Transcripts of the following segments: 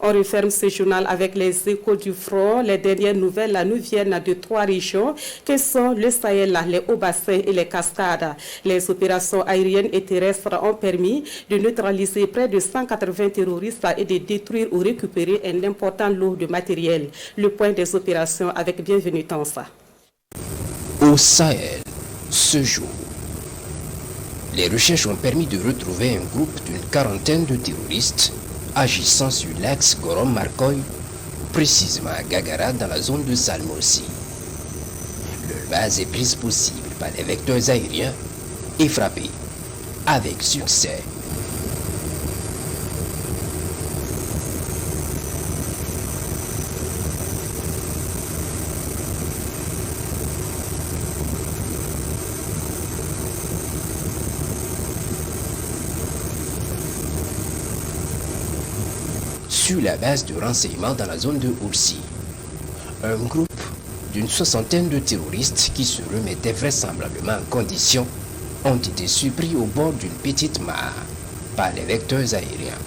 On referme ce journal avec les échos du front. Les dernières nouvelles nous viennent de 3 régions que sont le Sahel, les Hauts-Bassins et les Cascades. Les opérations aériennes et terrestres ont permis de neutraliser près de 180 terroristes et de détruire ou récupérer un important lot de matériel. Le point des opérations avec Bienvenue Tansa. Au Sahel, ce jour, les recherches ont permis de retrouver un groupe d'une quarantaine de terroristes agissant sur l'axe Gorom-Marcoy, précisément à Gagara dans la zone de Salmossi. Leur base est prise possible par les vecteurs aériens et frappée avec succès. Sur la base de renseignements dans la zone de Oursi, un groupe d'une soixantaine de terroristes qui se remettaient vraisemblablement en condition ont été surpris au bord d'une petite mare par les vecteurs aériens.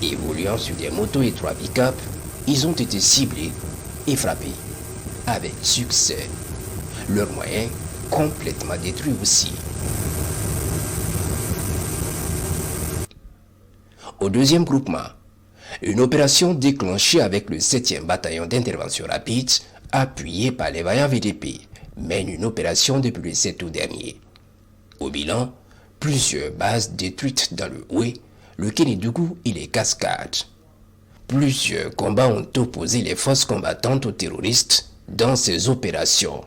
Évoluant sur des motos et 3 pick-up, ils ont été ciblés et frappés avec succès. Leurs moyens complètement détruits aussi. Au deuxième groupement, une opération déclenchée avec le 7e bataillon d'intervention rapide, appuyé par les vaillants VDP, mène une opération depuis le 7 août dernier. Au bilan, plusieurs bases détruites dans le Oué, le Kénidougou et les Cascades. Plusieurs combats ont opposé les forces combattantes aux terroristes dans ces opérations.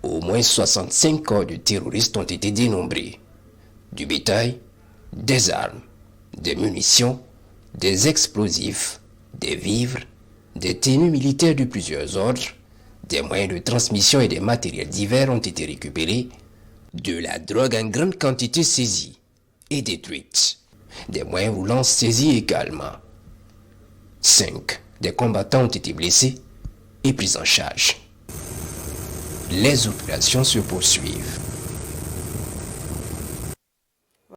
Au moins 65 corps de terroristes ont été dénombrés. Du bétail, des armes, des munitions, des explosifs, des vivres, des tenues militaires de plusieurs ordres, des moyens de transmission et des matériels divers ont été récupérés, de la drogue en grande quantité saisie et détruite, des moyens roulants saisis également. 5 des combattants ont été blessés et pris en charge. Les opérations se poursuivent.